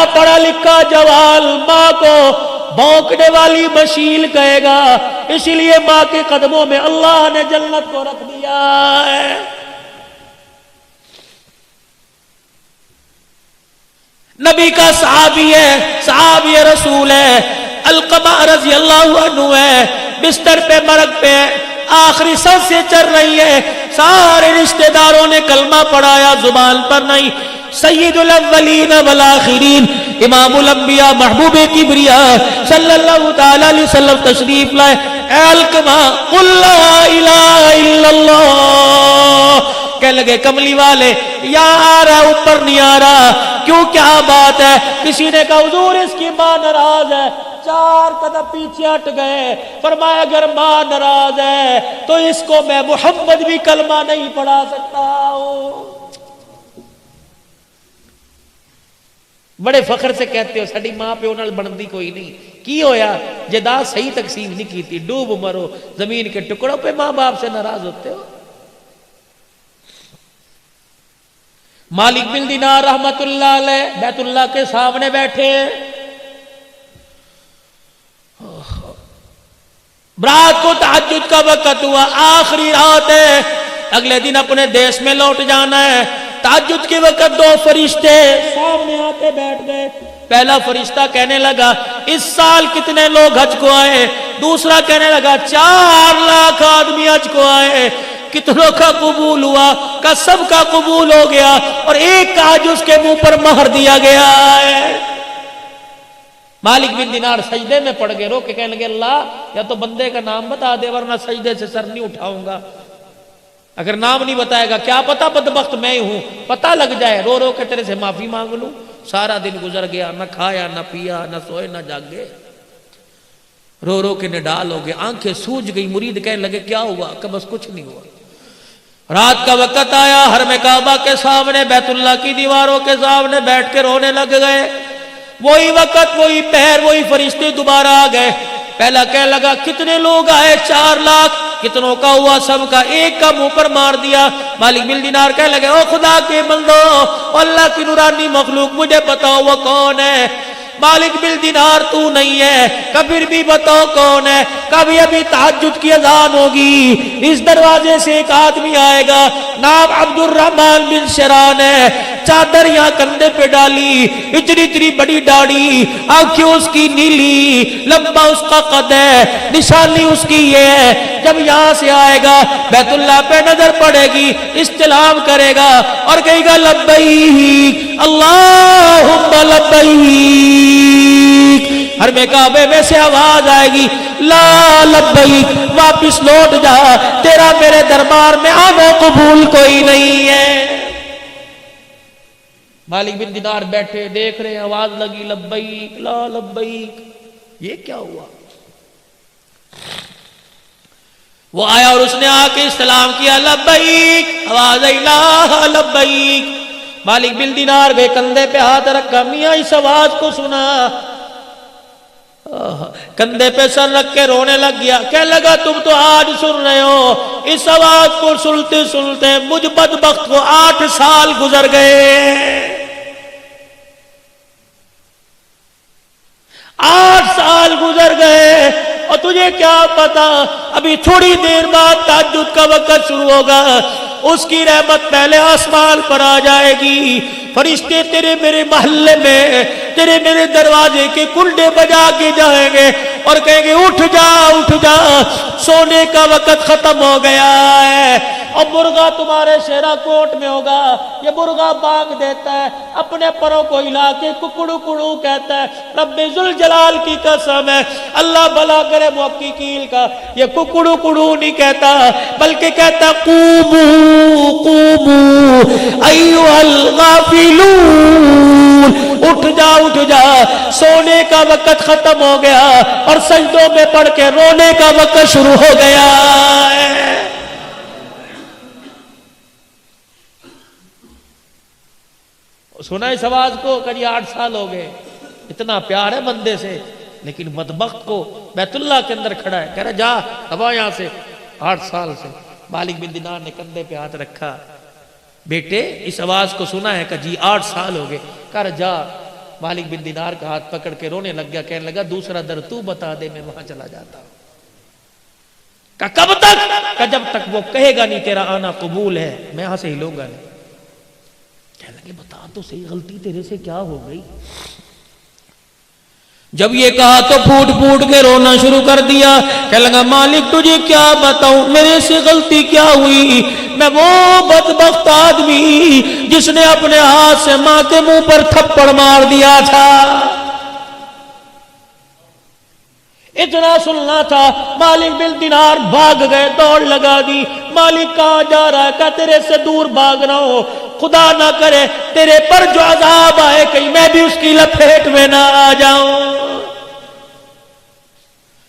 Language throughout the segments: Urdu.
بڑا پڑھا لکھا جوال ماں کو بھونکنے والی مشیل کہے گا، اسی لیے ماں کے قدموں میں اللہ نے جنت کو رکھ دیا ہے۔ نبی کا صحابی ہے، صحابی رسول ہے، علقمہ رضی اللہ عنہ ہے، بستر پہ مرگ پہ آخری سانس سے چل رہی ہے، سارے رشتہ داروں نے کلمہ پڑھایا، زبان پر نہیں، سید الاولین والآخرین امام الانبیاء محبوب کبریاء صلی اللہ تعالی علیہ وسلم تشریف لائے، اے علقمہ قل لا الہ الا اللہ، کہنے لگے کملی والے یہاں آ رہا ہے اوپر نہیں آ رہا، کیوں کیا بات ہے؟ کسی نے کہا حضور اس کی ماں ناراض ہے، 4 قدم پیچھے ہٹ گئے، فرمایا اگر ماں ناراض ہے تو اس کو میں محمد بھی کلمہ نہیں پڑھا سکتا ہوں۔ بڑے فخر سے کہتے ہو ساڈی ماں پیو نال بنتی کوئی نہیں، کی ہویا جائیداد صحیح تقسیم نہیں کی تھی، ڈوب مرو زمین کے ٹکڑوں پہ ماں باپ سے ناراض ہوتے ہو۔ مالک بن دینار رحمت اللہ علیہ بیت اللہ کے سامنے بیٹھے، رات کو تہجد کا وقت ہوا، آخری رات ہے، اگلے دن اپنے دیش میں لوٹ جانا ہے، تہجد کے وقت 2 فرشتے سامنے آتے بیٹھ گئے، پہلا فرشتہ کہنے لگا اس سال کتنے لوگ حج کو آئے، دوسرا کہنے لگا 4 لاکھ آدمی حج کو آئے، کتنوں کا قبول ہوا؟ کا سب کا قبول ہو گیا، اور ایک کا حج اس کے منہ پر مہر دیا گیا ہے۔ مالک بن دینار سجدے میں پڑ گئے، رو کے کہنے لگے اللہ یا تو بندے کا نام بتا دے ورنہ سجدے سے سر نہیں اٹھاؤں گا، اگر نام نہیں بتائے گا کیا پتا بدبخت میں ہی ہوں، پتہ لگ جائے، رو رو کے تیرے سے معافی مانگ لوں۔ سارا دن گزر گیا، نہ کھایا نہ پیا نہ سوئے نہ جاگے، رو رو کے نڈال ہو گئے، آنکھیں سوج گئی، مرید کہنے لگے کیا ہوا؟ کہ بس کچھ نہیں ہوا۔ رات کا وقت آیا، حرم کعبہ کے سامنے بیت اللہ کی دیواروں کے سامنے بیٹھ کے رونے لگ گئے، وہی وقت وہی پہر وہی فرشتے دوبارہ آ گئے، پہلا کہنے لگا کتنے لوگ آئے؟ 4 لاکھ، کتنوں کا ہوا؟ سب کا، ایک کا منہ پر مار دیا۔ مالک بن دینار کہنے لگے او خدا کے بندو، اللہ کی نورانی مخلوق مجھے بتاؤ وہ کون ہے؟ مالک بن دینار تو نہیں ہے، کبھی بھی بتاؤ کون ہے؟ کبھی ابھی تہجد کی اذان ہوگی، اس دروازے سے ایک آدمی آئے گا، نام عبد الرحمن بن شران ہے، چادر یہاں کندھے پہ ڈالی، اتنی اتنی بڑی داڑھی، آنکھیں اس کی نیلی، لمبا اس کا قد ہے، نشانی اس کی یہ ہے، جب یہاں سے آئے گا بیت اللہ پہ نظر پڑے گی، استلام کرے گا اور کہے گا لبیک اللہم لبیک، حرم کعبے میں سے آواز آئے گی لا لبیک، واپس لوٹ جا، تیرا میرے دربار میں آنا قبول کوئی نہیں ہے۔ مالک بن دینار بیٹھے دیکھ رہے، آواز لگی لبیک لا لبیک، یہ کیا ہوا؟ وہ آیا اور اس نے آ کے استلام کیا لبیک، آواز آئی لا لبیک، مالک بن دینار گئے کندھے پہ ہاتھ رکھا، میاں اس آواز کو سنا، کندھے پہ سر رکھ کے رونے لگ گیا، کہنے لگا تم تو آج سن رہے ہو، اس آواز کو سنتے سنتے مجھ بدبخت کو 8 سال گزر گئے، 8 سال گزر گئے، اور تجھے کیا پتا ابھی تھوڑی دیر بعد تہجد کا وقت شروع ہوگا، اس کی رحمت پہلے آسمان پر آ جائے گی، فرشتے تیرے میرے محلے میں تیرے میرے دروازے کے کنڈے بجا کے جائیں گے اور کہیں گے اٹھ جا اٹھ جا، سونے کا وقت ختم ہو گیا ہے، اور مرغا تمہارے شیرا کوٹ میں ہوگا، یہ مرغا بانگ دیتا ہے، اپنے پروں کو ہلا کے ککڑو کڑو کہتا ہے، رب ذوالجلال کی قسم ہے، اللہ بھلا کرے محققین کا، یہ ککڑو کڑو نہیں کہتا بلکہ کہتا قومو قومو ایھا الغافلون، اٹھ جا سونے کا وقت ختم ہو گیا، اور سجدوں میں پڑھ کے رونے کا وقت شروع ہو گیا ہے۔ سنا اس آواز کو کہ 8 سال ہو گئے، اتنا پیار ہے بندے سے، لیکن بدبخت کو بیت اللہ کے اندر کھڑا ہے، کہہ رہا جا ابا یہاں سے، 8 سال سے۔ مالک بن دینار نے کندھے پہ ہاتھ رکھا، بیٹے اس آواز کو سنا ہے کہ جی 8 سال ہو گئے، کہہ رہا جا مالک بن دینار کا ہاتھ پکڑ کے رونے لگ گیا، کہنے لگا دوسرا در تو بتا دے، میں وہاں چلا جاتا ہوں۔ کہا کب تک؟ کہا جب تک وہ کہے گا نہیں تیرا آنا قبول ہے، میں یہاں سے ہلوں گا نہیں۔ کہنے لگے بتا تو صحیح غلطی تیرے سے کیا ہو گئی؟ جب یہ کہا تو پھوٹ پھوٹ کے رونا شروع کر دیا، کہنے لگا مالک تجھے کیا بتاؤں، میرے سے غلطی کیا ہوئی؟ میں وہ بدبخت آدمی جس نے اپنے ہاتھ سے ماں کے منہ پر تھپڑ مار دیا تھا۔ اتنا سننا تھا، مالک بن دینار بھاگ گئے، دوڑ لگا دی۔ مالک کہاں جا رہا ہے؟ کہا تیرے سے دور بھاگ رہا ہوں، خدا نہ کرے تیرے پر جو عذاب آئے کہیں میں بھی اس کی لپیٹ میں نہ آ جاؤں۔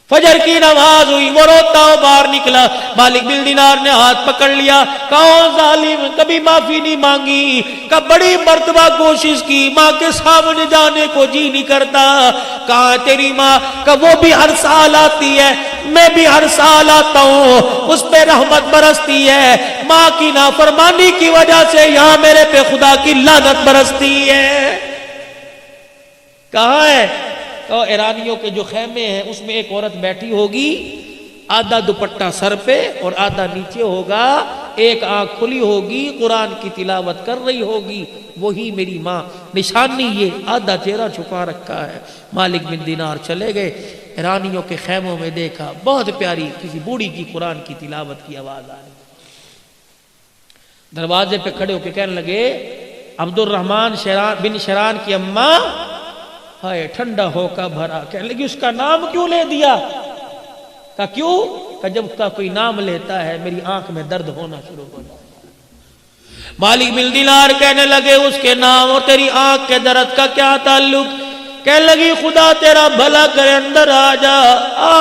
فجر کی نماز ہوئی، وہ روتا ہو باہر نکلا، مالک بن دینار نے ہاتھ پکڑ لیا، کہا ظالم کبھی معافی نہیں مانگی، کہا بڑی مرتبہ کوشش کی، ماں کے سامنے جانے کو جی نہیں کرتا۔ کہا تیری ماں؟ کہا وہ بھی ہر سال آتی ہے، میں بھی ہر سال آتا ہوں، اس پہ رحمت برستی ہے، ماں کی نافرمانی کی وجہ سے یہاں میرے پہ خدا کی لعنت برستی ہے۔ کہاں ہے؟ ایرانیوں کے جو خیمے ہیں اس میں ایک عورت بیٹھی ہوگی، آدھا دوپٹہ سر پہ اور آدھا نیچے ہوگا، ایک آنکھ کھلی ہوگی، قرآن کی تلاوت کر رہی ہوگی، وہی میری ماں۔ نشانی یہ آدھا چہرہ چھپا رکھا ہے۔ مالک بن دینار چلے گئے، ایرانیوں کے خیموں میں دیکھا بہت پیاری کسی بوڑھی کی قرآن کی تلاوت کی آواز آ رہی۔ دروازے پہ کھڑے ہو کے کہنے لگے عبد الرحمن بن شران کی اماں، ہائے ٹھنڈا ہو کا بھرا۔ کہنے لگی اس کا نام کیوں لے دیا؟ کہا کیوں؟ کہ جب کا کوئی نام لیتا ہے میری آنکھ میں درد ہونا شروع ہو جاتا ہے۔ مالک بن دینار کہنے لگے اس کے نام اور تیری آنکھ کے درد کا کیا تعلق؟ کہنے لگی خدا تیرا بھلا کرے اندر آ جا،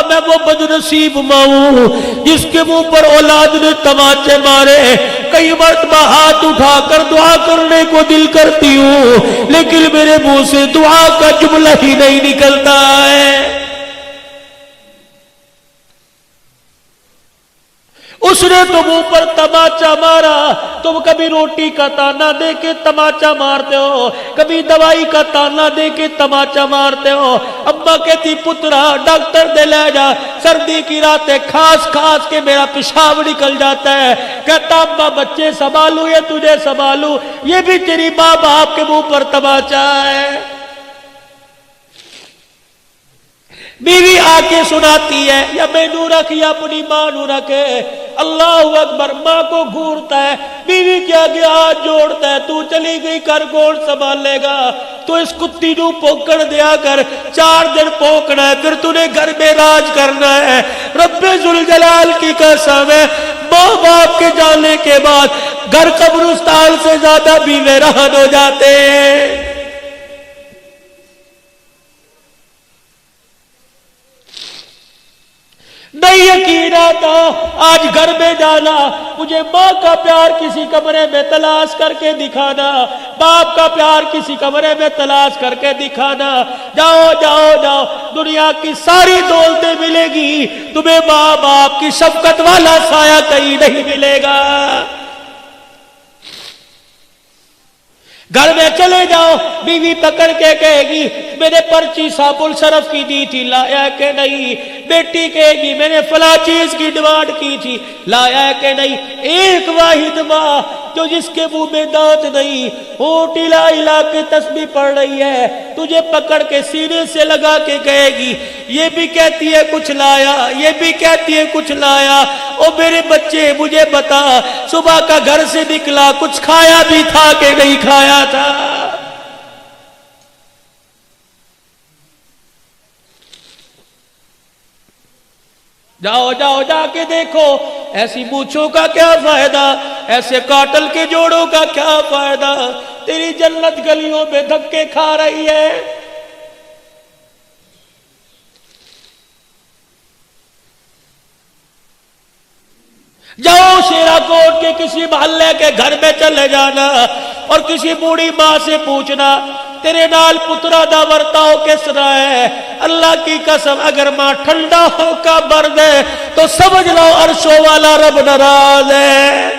میں وہ بدنصیب ماں ہوں جس کے منہ پر اولاد نے تماچے مارے، کئی مرتبہ ہاتھ اٹھا کر دعا کرنے کو دل کرتی ہوں لیکن میرے منہ سے دعا کا جملہ ہی نہیں نکلتا ہے۔ اس نے تم اوپر تماچا مارا، تم کبھی روٹی کا تانا دے کے تماچا مارتے ہو، کبھی دوائی کا تانا دے کے تماچا مارتے ہو۔ اماں کہتی پترا ڈاکٹر دے لے جا، سردی کی راتیں کھاس کھاس کے میرا پیشاب نکل جاتا ہے۔ کہتا اماں بچے سنبھالوں یا تجھے سنبھالوں؟ یہ بھی تیری ماں باپ کے منہ پر تماچا ہے۔ بیوی آ کے سناتی ہے یا میں نو رکھ یا اپنی ماں نو رکھے، اللہ اکبر، ماں کو گھورتا ہے، بیوی کے آگے ہاتھ جوڑتا ہے، تو چلی گئی کر کون سنبھال لے گا؟ تو اس کتی نو پوکڑ دیا کر، 4 دن پوکنا ہے، پھر تو نے گھر میں راج کرنا ہے۔ رب ذوالجلال کی قسم ہے، ماں باپ کے جانے کے بعد گھر قبرستان سے زیادہ بھی ویران ہو جاتے ہیں۔ نہیں یقین آتا آج گھر میں جانا، مجھے ماں کا پیار کسی کمرے میں تلاش کر کے دکھانا، باپ کا پیار کسی کمرے میں تلاش کر کے دکھانا۔ جاؤ جاؤ جاؤ، دنیا کی ساری دولتیں ملے گی، تمہیں ماں باپ کی شفقت والا سایہ کہیں نہیں ملے گا۔ گھر میں چلے جاؤ، بیوی پکڑ کے کہے گی میں نے پرچی صابن صرف کی دی تھی، لایا کہ نہیں؟ بیٹی کہے گی میں نے فلاں چیز کی ڈیمانڈ کی تھی، لایا کہ نہیں؟ ایک واحد ماں جو جس کے منہ میں دانت نہیں، ہونٹ ہلا ہلا کے تسبیح پڑھ رہی ہے، تجھے پکڑ کے سینے سے لگا کے کہے گی یہ بھی کہتی ہے کچھ لایا، یہ بھی کہتی ہے کچھ لایا۔ او میرے بچے مجھے بتا، صبح کا گھر سے نکلا کچھ کھایا بھی تھا کہ نہیں کھایا تھا؟ جاؤ جاؤ جا کے دیکھو، ایسی مونچھوں کا کیا فائدہ، ایسے کاٹل کے جوڑوں کا کیا فائدہ، تیری جنت گلیوں میں دھکے کھا رہی ہے۔ جاؤ شیرا کوٹ کے کسی محلے کے گھر میں چلے جانا اور کسی بوڑھی ماں سے پوچھنا تیرے نال پترا دا ورتاؤ کس طرح ہے؟ اللہ کی قسم اگر ماں ٹھنڈا ہو کا برد ہے تو سمجھ لو عرشوں والا رب ناراض ہے۔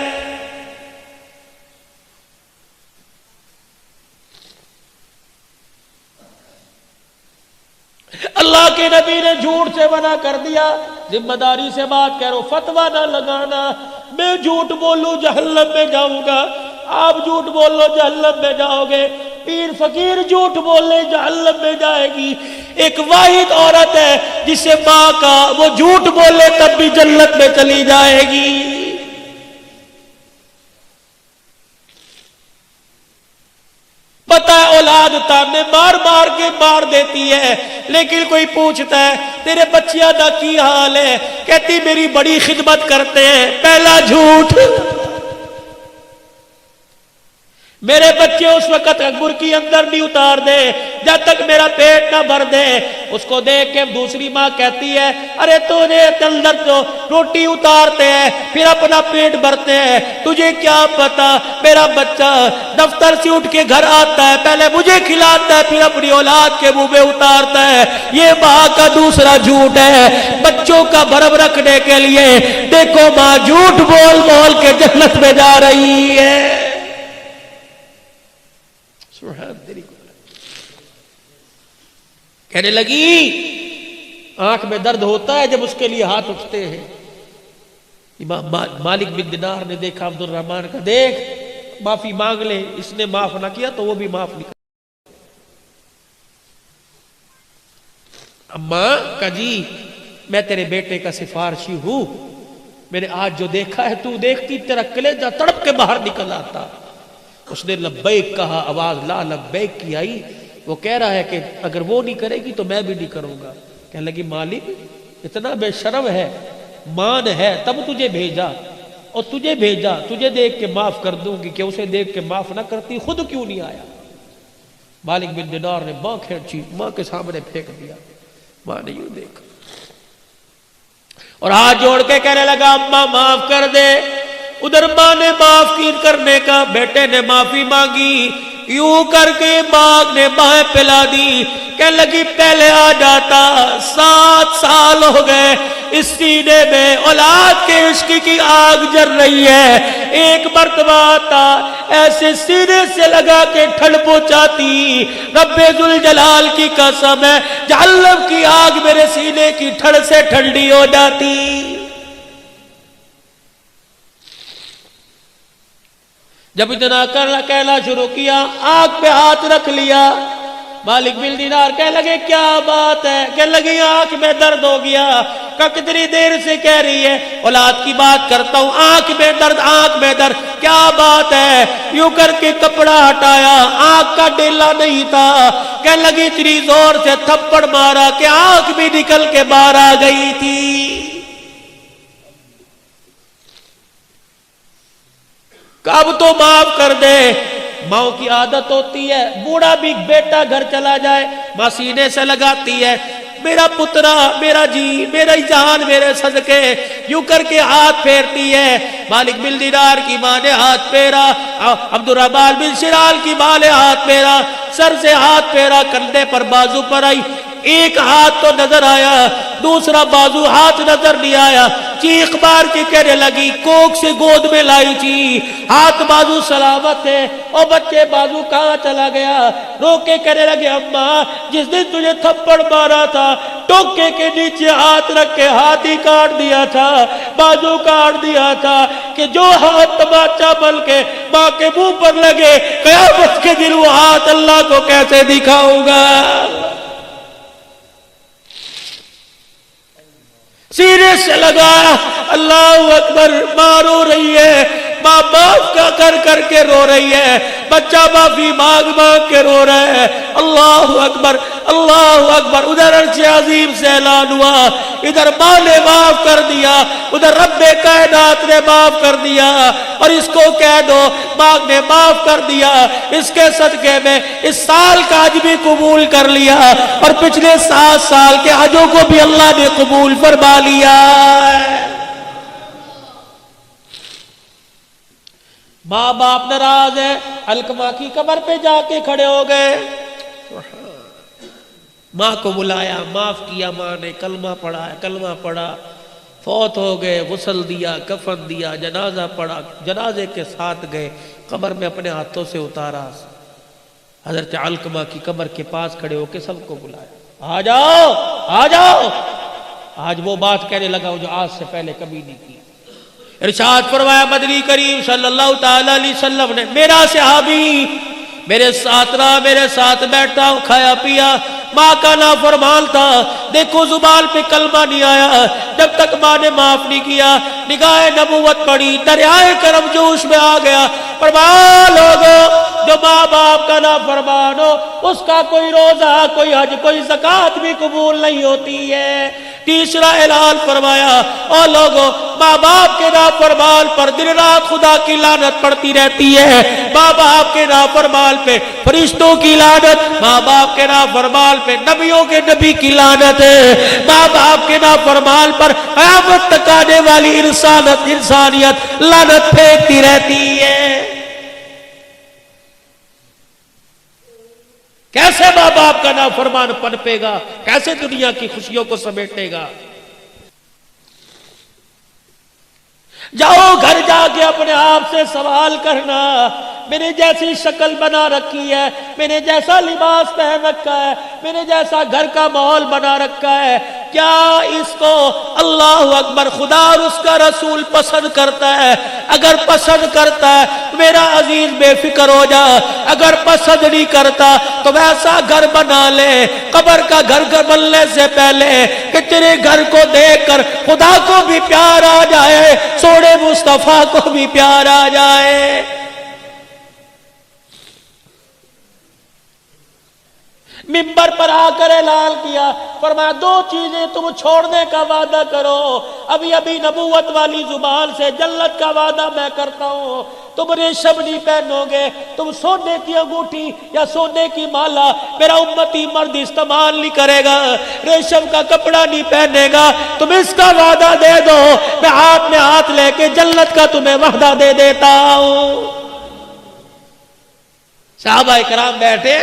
اللہ کے نبی نے جھوٹ سے منع کر دیا، ذمہ داری سے بات کہہ رہا ہوں، فتویٰ نہ لگانا، میں جھوٹ بولوں جہنم میں جاؤں گا، آپ جھوٹ بولو جہنم میں جاؤ گے، پیر فقیر جھوٹ بولے جہنم میں جائے گی۔ ایک واحد عورت ہے جسے ماں کا وہ جھوٹ بولے تب بھی جنت میں چلی جائے گی۔ پتہ ہے اولاد تانے مار مار کے مار دیتی ہے، لیکن کوئی پوچھتا ہے تیرے بچیاں دا کی حال ہے، کہتی میری بڑی خدمت کرتے ہیں۔ پہلا جھوٹ، میرے بچے اس وقت برکی اندر نہیں اتار دے جب تک میرا پیٹ نہ بھر دے۔ اس کو دیکھ کے دوسری ماں کہتی ہے ارے تجھے اندر تو روٹی اتارتے ہیں پھر اپنا پیٹ بھرتے ہیں، تجھے کیا پتا میرا بچہ دفتر سے اٹھ کے گھر آتا ہے پہلے مجھے کھلاتا ہے پھر اپنی اولاد کے منہ میں اتارتا ہے۔ یہ ماں کا دوسرا جھوٹ ہے بچوں کا بھرم رکھنے کے لیے۔ دیکھو ماں جھوٹ بول بول کے جنت میں جا رہی ہے۔ کہنے لگی آنکھ میں درد ہوتا ہے جب اس کے لیے ہاتھ اٹھتے ہیں۔ امام مالک بن دینار نے دیکھا عبد الرحمن کا، دیکھ معافی مانگ لے، اس نے معاف نہ کیا تو وہ بھی معاف نہیں کر۔ اماں کا جی میں تیرے بیٹے کا سفارشی ہوں، میں نے آج جو دیکھا ہے تو دیکھتی تیرا کلیجہ تڑپ کے باہر نکل آتا۔ اس نے لبیک کہا، آواز لا لبیک کی آئی۔ وہ کہہ رہا ہے کہ اگر وہ نہیں کرے گی تو میں بھی نہیں کروں گا۔ کہنے لگی مالک اتنا بے شرم ہے، مان ہے تب تجھے بھیجا، اور تجھے بھیجا تجھے دیکھ کے معاف کر دوں گی کہ اسے دیکھ کے معاف نہ کرتی خود کیوں نہیں آیا۔ مالک بن دینار نے ماں کھینچی، ماں کے سامنے پھینک دیا۔ ماں نے یوں دیکھا اور ہاتھ جوڑ کے کہنے لگا اماں معاف کر دے۔ ادھر ماں نے معاف کی کرنے کا، بیٹے نے معافی مانگی، یوں کر کے ماں نے بائیں پلا دی۔ کہنے لگی پہلے آ جاتا، 7 سال ہو گئے اس سینے میں اولاد کے عشق کی آگ جل رہی ہے، ایک مرتبہ آتا ایسے سینے سے لگا کے ٹھنڈ پہنچاتی۔ رب ذوالجلال کی قسم ہے جہنم کی آگ میرے سینے کی ٹھنڈ سے ٹھنڈی ہو جاتی۔ جب اتنا کہنا شروع کیا آنکھ پہ ہاتھ رکھ لیا۔ مالک بن دینار کہنے لگے کیا بات ہے؟ کہنے لگی آنکھ میں درد ہو گیا۔ کہ کتنی دیر سے کہہ رہی ہے اولاد کی بات کرتا ہوں، آنکھ میں درد آنکھ میں درد، کیا بات ہے؟ یوں کر کے کپڑا ہٹایا، آنکھ کا ڈیلا نہیں تھا۔ کہنے لگی اتنی زور سے تھپڑ مارا کہ آنکھ بھی نکل کے باہر آ گئی تھی۔ کب تو معاف کر دے۔ ماں کی عادت ہوتی ہے بوڑھا بھی بیٹا گھر چلا جائے ماں سینے سے لگاتی ہے، میرا پترا میرا جی میرا جان میرے صدقے، یوں کر کے ہاتھ پھیرتی ہے۔ مالک بن دینار کی ماں نے ہاتھ پھیرا، عبد الرحمن بن شرال کی ماں نے ہاتھ پھیرا، سر سے ہاتھ پھیرا، کندھے پر بازو پر آئی، ایک ہاتھ تو نظر آیا دوسرا بازو ہاتھ نظر نہیں آیا۔ چیخ مار کے کہنے لگی کوک سے گود میں لائی تھی، ہاتھ بازو سلامت ہے، اور بچے بازو کہاں چلا گیا؟ رو کے کہنے لگے اماں جس دن تجھے تھپڑ مارا تھا ٹوکے کے نیچے ہاتھ رکھ کے ہاتھ ہی کاٹ دیا تھا، بازو کاٹ دیا تھا، کہ جو ہاتھ تماچا بن کے ماں کے منہ پر لگے قیامت کے دن وہ ہاتھ اللہ کو کیسے دکھاؤں گا؟ سینے سے لگایا، اللہ اکبر، ماں رو رہی ہے، ماں معاف کر کر کے رو رہی ہے، بچہ معافی مانگ مانگ کے رو رہا ہے۔ اللہ اکبر اللہ اکبر۔ ادھر عرش عظیم سے اعلان ہوا، ادھر ماں نے معاف کر دیا، ادھر رب کائنات نے معاف کر دیا، اور اس کو کہہ دو ماں نے معاف کر دیا، اس کے صدقے میں اس سال کا حج بھی قبول کر لیا، اور پچھلے 7 سال کے حجوں کو بھی اللہ نے قبول فرما لیا۔ ماں باپ ناراض ہے، علقمہ کی قبر پہ جا کے کھڑے ہو گئے، ماں کو بلایا، معاف کیا، ماں نے کلمہ پڑھا، کلمہ پڑھا، فوت ہو گئے، غسل دیا، کفن دیا، جنازہ پڑھا، جنازے کے ساتھ گئے، قبر میں اپنے ہاتھوں سے اتارا، حضرت علقمہ کی قبر کے پاس کھڑے ہو کے سب کو بلایا، آ جاؤ آ جاؤ. آج وہ بات کہنے لگا جو آج سے پہلے کبھی نہیں کی. ارشاد فرمایا مدنی کریم صلی اللہ تعالی علیہ وسلم نے, میرا صحابی میرے ساتھ رہا, میرے ساتھ بیٹھا, کھایا پیا, ماں کا نافرمان تھا, دیکھو زبان پہ کلمہ نہیں آیا جب تک ماں نے معاف نہیں کیا. نگاہ نبوت پڑی, دریائے کرم جوش میں آ گیا. فرمایا لوگوں جو ماں باپ کا نافرمان ہو اس کا کوئی روزہ, کوئی حج, کوئی زکوٰۃ بھی قبول نہیں ہوتی ہے. تیسرا اعلان فرمایا, اور لوگوں ماں باپ کے نافرمان پر دن رات خدا کی لعنت پڑتی رہتی ہے. ماں باپ کے نافرمان پہ فرشتوں کی لعنت, ماں باپ کے نافرمان پہ نبیوں کے نبی کی لعنت ہے. ماں باپ کے نافرمان پر قیامت تک آنے والی انسانیت لعنت پھینکتی رہتی ہے. کیسے ماں باپ کا نافرمان پنپے گا, کیسے دنیا کی خوشیوں کو سمیٹے گا. جاؤ گھر جا کے اپنے آپ سے سوال کرنا, میں نے جیسی شکل بنا رکھی ہے, میں نے جیسا لباس پہن رکھا ہے, میں نے جیسا گھر کا ماحول بنا رکھا ہے, کیا اس کو اللہ اکبر خدا اور اس کا رسول پسند کرتا ہے؟ اگر پسند کرتا ہے میرا عزیز بے فکر ہو جا, اگر پسند نہیں کرتا تو ویسا گھر بنا لے قبر کا گھر بننے سے پہلے کہ تیرے گھر کو دیکھ کر خدا کو بھی پیار آ جائے, سوڑے مصطفیٰ کو بھی پیار آ جائے. منبر پر آ کر اعلان کیا, فرمایا دو چیزیں تم چھوڑنے کا وعدہ کرو. ابھی ابھی نبوت والی زبان سے جنت کا وعدہ میں کرتا ہوں, تم ریشم نہیں پہنو گے, تم سونے کی انگوٹھی یا سونے کی مالا میرا امتی مرد استعمال نہیں کرے گا, ریشم کا کپڑا نہیں پہنے گا. تم اس کا وعدہ دے دو, میں ہاتھ لے کے جنت کا تمہیں وعدہ دے دیتا ہوں. صحابہ کرام بیٹھے,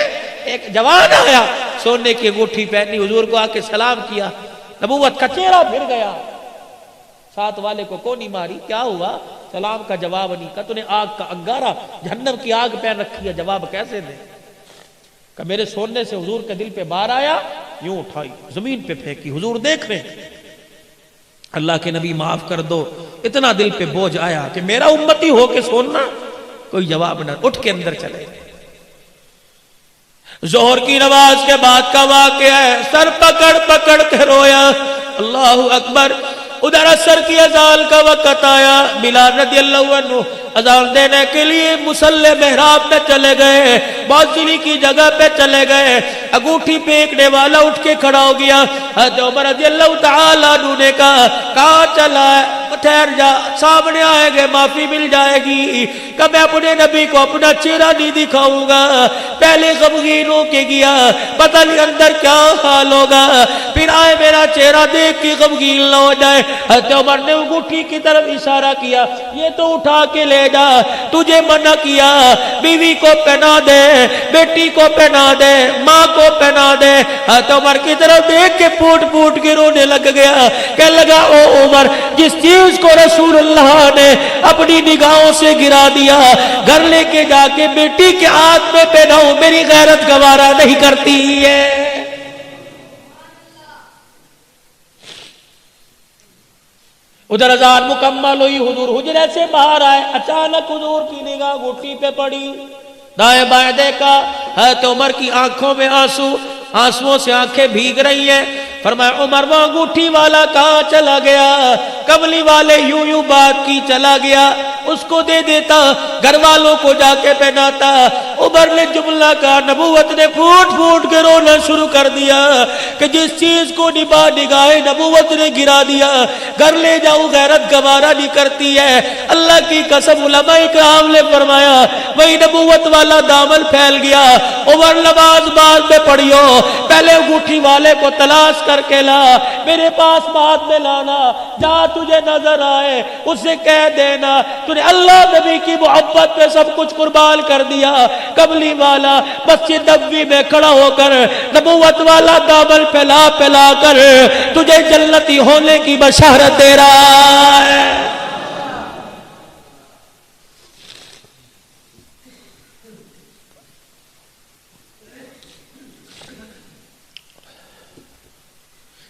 ایک جوان آیا, سونے کی انگوٹھی پہنی, حضور کو آ کے سلام کیا, نبوت کا چہرہ پھر گیا. ساتھ والے کو کونی ماری, کیا ہوا؟ سلام کا جواب نہیں. کہا تو نے آگ کا انگارہ, جہنم کی آگ پہن رکھی ہے, جواب کیسے دے؟ کہ میرے سونے سے حضور کے دل پہ بار آیا, یوں اٹھائی زمین پہ پھینکی, حضور دیکھ رہے, اللہ کے نبی معاف کر دو, اتنا دل پہ بوجھ آیا کہ میرا امتی ہو کے سوننا. کوئی جواب نہ, اٹھ کے اندر چلے. ظہر کی نماز کے بعد کا واقعہ ہے, سر پکڑ پکڑ کے رویا, اللہ اکبر. ادھر عصر کی اذان کا وقت آیا, بلال رضی اللہ عنہ اذان دینے کے لیے مصلی محراب میں چلے گئے, موذنی کی جگہ پہ چلے گئے. انگوٹھی پھینکنے والا اٹھ کے کھڑا ہو گیا. حضرت عمر رضی اللہ تعالیٰ عنہ نے کہا, کہاں چلا ہے؟ ٹھہر جا, سامنے آئے گے معافی مل جائے گی. کہ میں اپنے نبی کو اپنا چہرہ نہیں دکھاؤں گا. پہلے غمگین ہو کے گیا, پتہ نہیں اندر کیا حال ہوگا, پھر آئے میرا چہرہ دیکھ کے غمگین نہ ہو جائے. حضرت عمر نے انگوٹھی کی طرف اشارہ کیا, یہ تو اٹھا کے لے جا, تجھے منع کیا, بیوی کو پہنا دے, بیٹی کو پہنا دے, ماں کو پہنا دے. حضرت عمر کی طرف دیکھ کے پھوٹ پھوٹ کے رونے لگ گیا. کہنے لگا, او عمر, جس چیز کو رسول اللہ نے اپنی نگاہوں سے گرا دیا, گھر لے کے جا کے بیٹی کے ہاتھ میں پہناؤں, میری غیرت گوارا نہیں کرتی ہے. ادھر اذان مکمل ہوئی, حضور حجرے سے باہر آئے, اچانک حضور کی نگاہ گھٹی پہ پڑی, دائیں بائیں دیکھا, حضرت عمر کی آنکھوں میں آنسو, آنسوؤں سے آنکھیں بھیگ رہی ہیں. فرمایا, عمر وہ انگوٹھی والا کہاں چلا گیا؟ کملی والے یوں یوں بات کی چلا گیا, اس کو دے دیتا, گھر والوں کو جا کے پہناتا. عمر نے جملہ کہا, نبوت نے پھوٹ پھوٹ کے رونا شروع کر دیا کہ جس چیز کو نگاہ نبوت نے گرا دیا, گھر لے جاؤں غیرت گوارا نہیں کرتی ہے. اللہ کی قسم, علماء کرام نے فرمایا, وہی نبوت والا دامن پھیل گیا. عمر, نماز بعد میں پڑھیو, پہلے انگوٹھی والے کو تلاش کر کے لا, میرے پاس بعد میں لانا. جہاں تجھے نظر آئے اسے کہہ دینا تو نے اللہ نبی کی محبت پہ سب کچھ قربان کر دیا. کملی والا مسجد نبوی میں کھڑا ہو کر نبوت والا دامن پھیلا پھیلا کر تجھے جنتی ہونے کی بشارت دے رہا ہے.